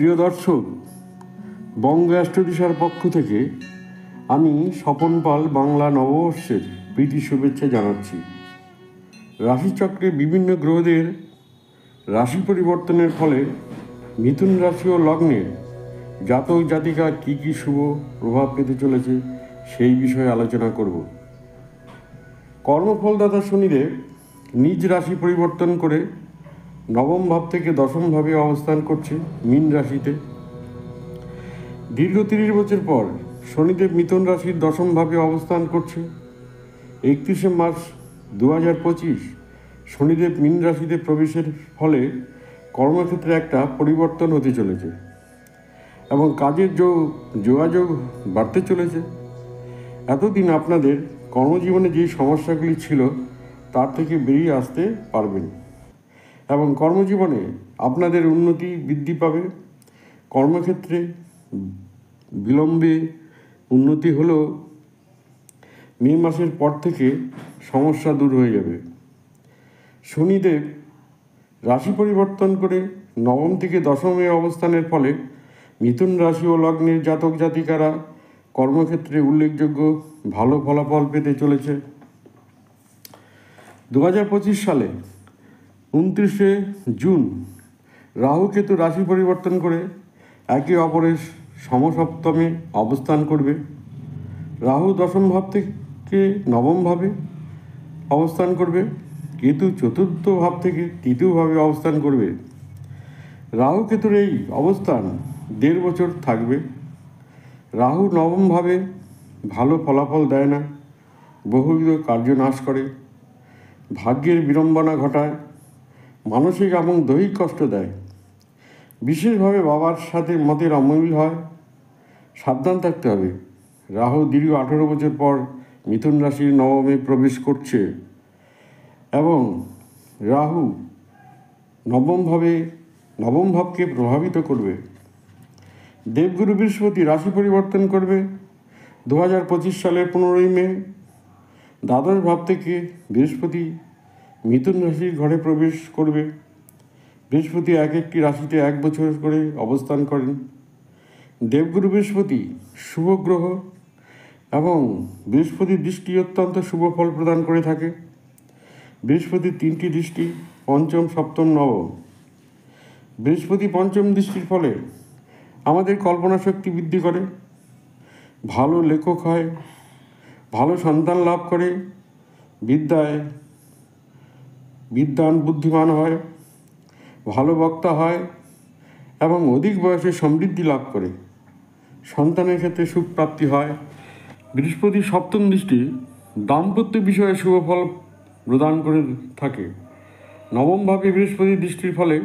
প্রিয় দর্শক, বঙ্গ অ্যাস্ট্রোদিশার পক্ষ থেকে আমি স্বপন পাল বাংলা নববর্ষের প্রীতি শুভেচ্ছা জানাচ্ছি। রাশিচক্রে বিভিন্ন গ্রহদের রাশি পরিবর্তনের ফলে মিথুন রাশি ও লগ্নের জাতক জাতিকা কী কী শুভ প্রভাব পেতে চলেছে সেই বিষয়ে আলোচনা করব। কর্মফলদাতা শনিদেব নিজ রাশি পরিবর্তন করে নবম ভাব থেকে দশম ভাবে অবস্থান করছে মীন রাশিতে। দীর্ঘ 30 বছর পর শনিদেব মিথুন রাশির দশম ভাবে অবস্থান করছে। 31শে মার্চ 2025 শনিদেব মীন রাশিতে প্রবেশের ফলে কর্মক্ষেত্রে একটা পরিবর্তন হতে চলেছে এবং কাজের যোগাযোগ বাড়তে চলেছে। এতদিন আপনাদের কর্মজীবনে যে সমস্যাগুলি ছিল তার থেকে বেরিয়ে আসতে পারবেন এবং কর্মজীবনে আপনাদের উন্নতি বৃদ্ধি পাবে। কর্মক্ষেত্রে বিলম্বে উন্নতি হলেও মে মাসের পর থেকে সমস্যা দূর হয়ে যাবে। শনিদেব রাশি পরিবর্তন করে নবম থেকে দশমে অবস্থানের ফলে মিথুন রাশি ও লগ্নের জাতক জাতিকারা কর্মক্ষেত্রে উল্লেখযোগ্য ভালো ফলাফল পেতে চলেছে। 2025 সালে 29শে জুন রাহু কেতু রাশি পরিবর্তন করে একে অপরের সমসপ্তমে অবস্থান করবে। রাহু দশম ভাব থেকে নবম ভাবে অবস্থান করবে, কেতু চতুর্থ ভাব থেকে তৃতীয় ভাবে অবস্থান করবে। রাহু কেতুর এই অবস্থান 1.5 বছর থাকবে। রাহু নবম ভাবে ভালো ফলাফল দেয় না, বহুবিধ কার্য নাশ করে, ভাগ্যের বিড়ম্বনা ঘটায়, মানসিক এবং দৈহিক কষ্ট দেয়। বিশেষভাবে বাবার সাথে মতের অমিল হয়, সাবধান থাকতে হবে। রাহু দীর্ঘ 18 বছর পর মিথুন রাশির নবমে প্রবেশ করছে এবং রাহু নবম ভাবকে প্রভাবিত করবে। দেবগুরু বৃহস্পতি রাশি পরিবর্তন করবে 2025 সালের 15ই মে। দ্বাদশ ভাব থেকে বৃহস্পতি মিথুন রাশির ঘরে প্রবেশ করবে। বৃহস্পতি এক একটি রাশিতে 1 বছর করে অবস্থান করেন। দেবগুরু বৃহস্পতি শুভ গ্রহ এবং বৃহস্পতির দৃষ্টি অত্যন্ত শুভ ফল প্রদান করে থাকে। বৃহস্পতির 3টি দৃষ্টি, পঞ্চম, সপ্তম, নবম। বৃহস্পতি পঞ্চম দৃষ্টির ফলে আমাদের কল্পনা শক্তি বৃদ্ধি করে, ভালো লেখক হয়, ভালো সন্তান লাভ করে, বিদ্বান বুদ্ধিমান হয়, ভালো বক্তা হয় এবং অধিক বয়সে সমৃদ্ধি লাভ করে। সন্তানের ক্ষেত্রে সুখ প্রাপ্তি হয়। বৃহস্পতির সপ্তম দৃষ্টি দাম্পত্য বিষয়ে শুভ ফল প্রদান করে থাকে। নবম ভাবে বৃহস্পতির দৃষ্টির ফলে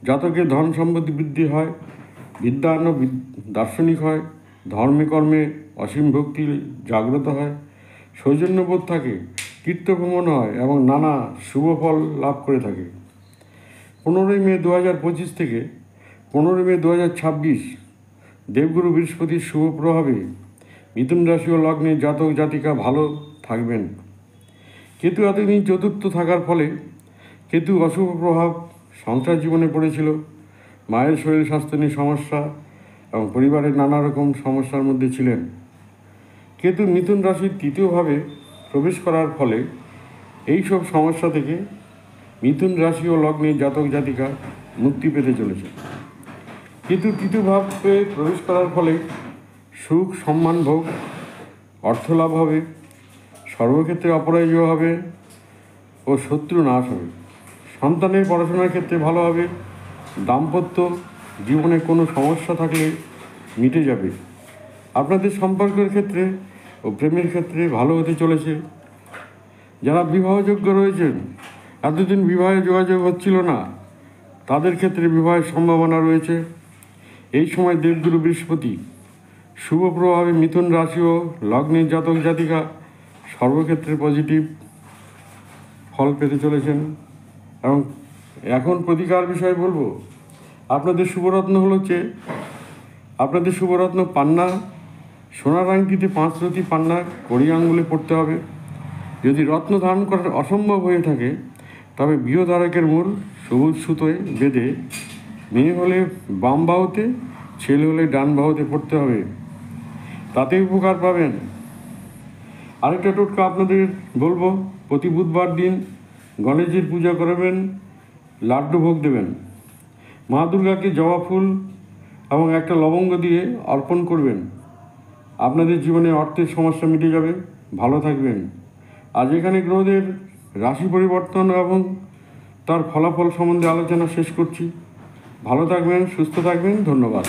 জাতকের ধন সম্পত্তি বৃদ্ধি হয়, বিদ্বান ও দার্শনিক হয়, ধর্মে কর্মে অসীম ভক্তি জাগ্রত হয়, সৌজন্যবোধ থাকে, তীর্থভ্রমণ হয় এবং নানা শুভ ফল লাভ করে থাকে। 15ই মে 2025 থেকে 15 মে 2026 দেবগুরু বৃহস্পতির শুভ প্রভাবে মিথুন রাশি ও লগ্নের জাতক জাতিকা ভালো থাকবেন। কেতু এতদিন চতুর্থ থাকার ফলে কেতু অশুভ প্রভাব সংসার জীবনে পড়েছিল। মায়ের শরীর স্বাস্থ্য নিয়ে সমস্যা এবং পরিবারের নানা রকম সমস্যার মধ্যে ছিলেন। কেতু মিথুন রাশির তৃতীয়ভাবে প্রবেশ করার ফলে এইসব সমস্যা থেকে মিথুন রাশি ও লগ্নের জাতক জাতিকা মুক্তি পেতে চলেছে। কেতু তৃতীয় ভাবে প্রবেশ করার ফলে সুখ সম্মান ভোগ অর্থ লাভ হবে, সর্বক্ষেত্রে অপরাজয় হবে ও শত্রু নাশ হবে। সন্তানের পড়াশোনার ক্ষেত্রে ভালো হবে, দাম্পত্য জীবনে কোনো সমস্যা থাকলে মিটে যাবে। আপনাদের সম্পর্কের ক্ষেত্রে ও প্রেমের ক্ষেত্রে ভালো হতে চলেছে। যারা বিবাহযোগ্য রয়েছেন, এতদিন বিবাহে যোগাযোগ হচ্ছিল না, তাদের ক্ষেত্রে বিবাহের সম্ভাবনা রয়েছে। এই সময় দেবগুরু বৃহস্পতি শুভ প্রভাবে মিথুন রাশি ও লগ্নের জাতক জাতিকা সর্বক্ষেত্রে পজিটিভ ফল পেতে চলেছেন। এবং এখন প্রতিকার বিষয়ে বলবো, আপনাদের শুভরত্ন আপনাদের শুভরত্ন পান্না। সোনার আংটিতে 5 রতি পান্না কড়ি আঙ্গুলে পড়তে হবে। যদি রত্ন ধারণ করা অসম্ভব হয়ে থাকে তবে বৃহদারকের মূল সবুজ সুতোয় বেঁধে মেয়ে হলে বাম বাহুতে, ছেলে হলে ডান বাহুতে পড়তে হবে, তাতে উপকার পাবেন। আরেকটা টোটকা আপনাদের বলবো, প্রতি বুধবার দিন গণেশজির পূজা করবেন, লাড্ডু ভোগ দেবেন, মা দুর্গাকে জবা ফুল এবং একটা লবঙ্গ দিয়ে অর্পণ করবেন। আপনাদের জীবনে অর্থের সমস্যা মিটে যাবে, ভালো থাকবেন। আজ এখানে গ্রহদের রাশি পরিবর্তন এবং তার ফলাফল সম্বন্ধে আলোচনা শেষ করছি। ভালো থাকবেন, সুস্থ থাকবেন, ধন্যবাদ।